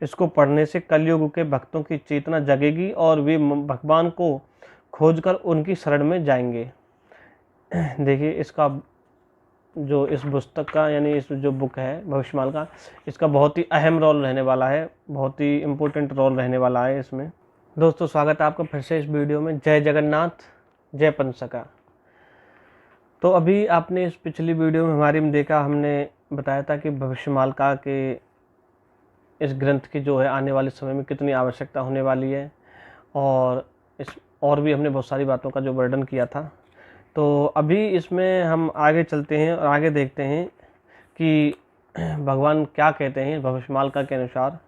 इसको पढ़ने से कलयुग के भक्तों की चेतना जगेगी और वे भगवान को खोजकर उनकी शरण में जाएंगे। देखिए इसका जो इस पुस्तक का यानी इस जो बुक है भविष्यमाल का, इसका बहुत ही अहम रोल रहने वाला है, बहुत ही इम्पोर्टेंट रोल रहने वाला है इसमें। दोस्तों स्वागत है आपका फिर से इस वीडियो में। जय जगन्नाथ, जय पंचसखा। तो अभी आपने इस पिछली वीडियो में हमारी में देखा, हमने बताया था कि भविष्यमाल का के इस ग्रंथ की जो है आने वाले समय में कितनी आवश्यकता होने वाली है, और भी हमने बहुत सारी बातों का जो वर्णन किया था। तो अभी इसमें हम आगे चलते हैं और आगे देखते हैं कि भगवान क्या कहते हैं भविष्यमाल का के अनुसार।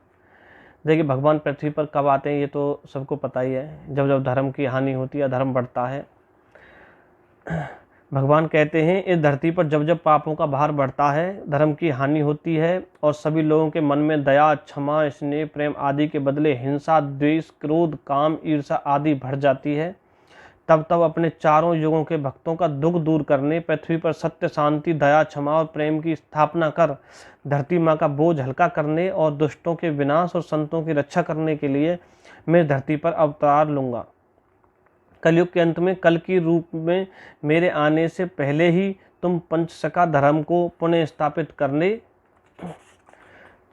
देखिए भगवान पृथ्वी पर कब आते हैं ये तो सबको पता ही है, जब जब धर्म की हानि होती है, धर्म बढ़ता है। भगवान कहते हैं इस धरती पर जब जब पापों का भार बढ़ता है, धर्म की हानि होती है और सभी लोगों के मन में दया, क्षमा, स्नेह, प्रेम आदि के बदले हिंसा, द्वेष, क्रोध, काम, ईर्ष्या आदि भर जाती है, तब तब अपने चारों युगों के भक्तों का दुख दूर करने, पृथ्वी पर सत्य, शांति, दया, क्षमा और प्रेम की स्थापना कर धरती माँ का बोझ हल्का करने और दुष्टों के विनाश और संतों की रक्षा करने के लिए मैं धरती पर अवतार लूँगा। कलयुग के अंत में कल की रूप में मेरे आने से पहले ही तुम पंचसखा धर्म को पुनः स्थापित करने,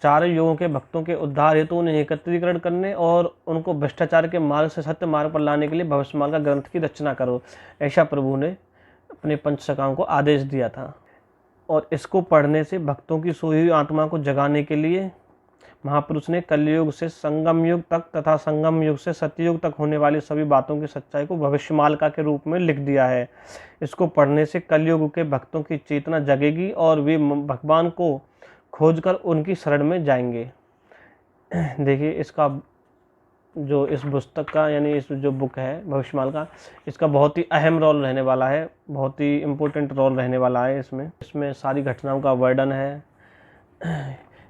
चारों युगों के भक्तों के उद्धार हेतु उन्हें एकत्रीकरण करने और उनको भ्रष्टाचार के मार्ग से सत्य मार्ग पर लाने के लिए भविष्यमाल का ग्रंथ की रचना करो। ऐसा प्रभु ने अपने पंचसखाओं को आदेश दिया था। और इसको पढ़ने से भक्तों की सोई हुई आत्मा को जगाने के लिए महापुरुष ने कलयुग से संगम युग तक तथा संगम युग से सतयुग तक होने वाली सभी बातों की सच्चाई को भविष्यमालिका के रूप में लिख दिया है। इसको पढ़ने से कलयुग के भक्तों की चेतना जगेगी और वे भगवान को खोजकर उनकी शरण में जाएंगे। देखिए इसका जो इस पुस्तक का यानी इस जो बुक है भविष्यमाल का, इसका बहुत ही अहम रोल रहने वाला है, बहुत ही इम्पोर्टेंट रोल रहने वाला है इसमें सारी घटनाओं का वर्णन है।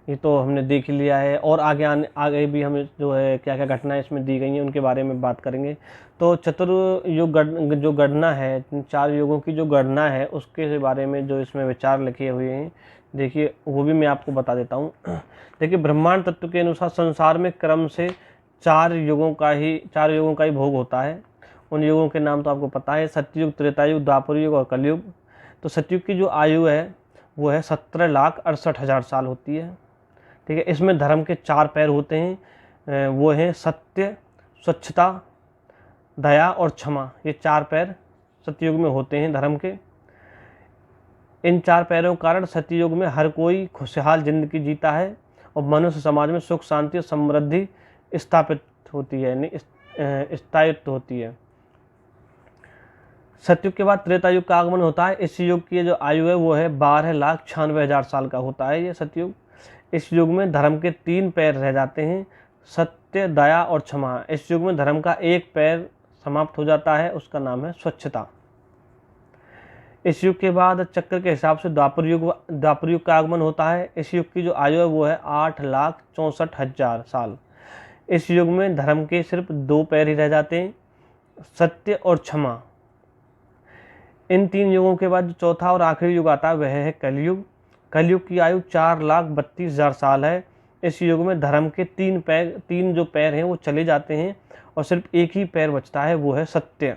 ये तो हमने देख लिया है और आगे भी हमें जो है क्या क्या घटनाएं इसमें दी गई हैं उनके बारे में बात करेंगे। तो चतुर्युग जो गणना है, 4 युगों की जो गणना है उसके बारे में जो इसमें विचार लिखे हुए हैं, देखिए वो भी मैं आपको बता देता हूँ। देखिए ब्रह्मांड तत्व के अनुसार संसार में क्रम से 4 युगों का ही भोग होता है। उन युगों के नाम तो आपको पता है, सतयुग, त्रेतायुग, द्वापर युग और कलयुग। तो सतयुग की जो आयु है वो है 17,68,000 साल होती है। ठीक है, इसमें धर्म के 4 पैर होते हैं, वो हैं सत्य, स्वच्छता, दया और क्षमा। ये 4 पैर सतयुग में होते हैं धर्म के। इन 4 पैरों के कारण सतयुग में हर कोई खुशहाल जिंदगी जीता है और मनुष्य समाज में सुख, शांति और समृद्धि स्थापित होती है, यानी स्थायित्व होती है। सतयुग के बाद त्रेतायुग का आगमन होता है। इस युग की जो आयु है वो है 12,96,000 साल का होता है ये सतयुग। इस युग में धर्म के 3 पैर रह जाते हैं, सत्य, दया और क्षमा। इस युग में धर्म का एक पैर समाप्त हो जाता है, उसका नाम है स्वच्छता। इस युग के बाद चक्र के हिसाब से द्वापर युग का आगमन होता है। इस युग की जो आयु है वो है 8,64,000 साल। इस युग में धर्म के सिर्फ 2 पैर ही रह जाते हैं, सत्य और क्षमा। इन 3 युगों के बाद जो चौथा और आखिरी युग आता है वह है कलयुग। कलयुग की आयु 4,32,000 साल है। इस युग में धर्म के 3 जो पैर हैं वो चले जाते हैं और सिर्फ एक ही पैर बचता है, वो है सत्य।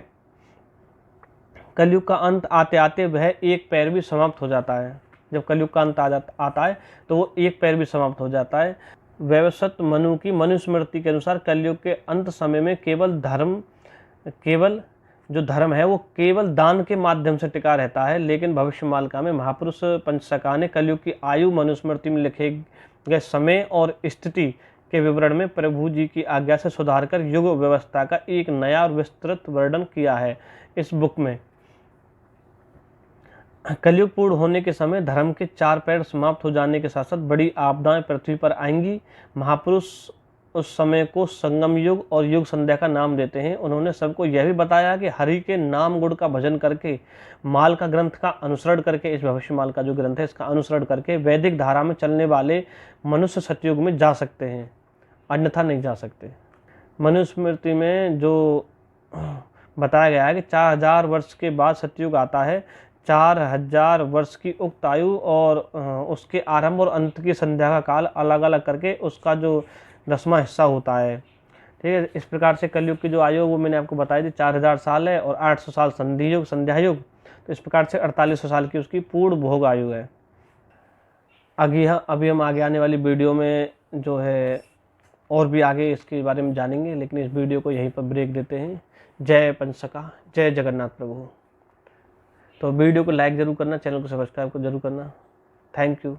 कलयुग का अंत आते आते वह एक पैर भी समाप्त हो जाता है। जब कलयुग का अंत आता है तो वो एक पैर भी समाप्त हो जाता है। वैवस्वत मनु की मनुस्मृति के अनुसार कलयुग के अंत समय में केवल जो धर्म है वो केवल दान के माध्यम से टिका रहता है। लेकिन भविष्यमालिका में महापुरुष पंचसखा ने कलयुग की आयु मनुस्मृति में लिखे गए समय और स्थिति के विवरण में प्रभु जी की आज्ञा से सुधार कर युग व्यवस्था का एक नया और विस्तृत वर्णन किया है। इस बुक में कलयुग पूर्ण होने के समय धर्म के 4 पैर समाप्त हो जाने के साथ साथ बड़ी आपदाएं पृथ्वी पर आएंगी। महापुरुष उस समय को संगम युग और युग संध्या का नाम देते हैं। उन्होंने सबको यह भी बताया कि हरि के नाम गुण का भजन करके, माल का ग्रंथ का अनुसरण करके, इस भविष्यमाल का जो ग्रंथ है इसका अनुसरण करके वैदिक धारा में चलने वाले मनुष्य सतयुग में जा सकते हैं, अन्यथा नहीं जा सकते। मनुस्मृति में जो बताया गया है कि 4,000 वर्ष के बाद सतयुग आता है। 4,000 वर्ष की उक्त आयु और उसके आरंभ और अंत की संध्या का काल अलग अलग करके उसका जो 10वां हिस्सा होता है। ठीक है, इस प्रकार से कलयुग की जो आयु वो मैंने आपको बताई थी 4000 साल है और 800 साल संधि युग संध्या युग, तो इस प्रकार से 4800 साल की उसकी पूर्ण भोग आयु है। अभी हम आगे आने वाली वीडियो में जो है और भी आगे इसके बारे में जानेंगे, लेकिन इस वीडियो को यहीं पर ब्रेक देते हैं। जय पंचसखा, जय जगन्नाथ प्रभु। तो वीडियो को लाइक ज़रूर करना, चैनल को सब्सक्राइब को जरूर करना। Thank you.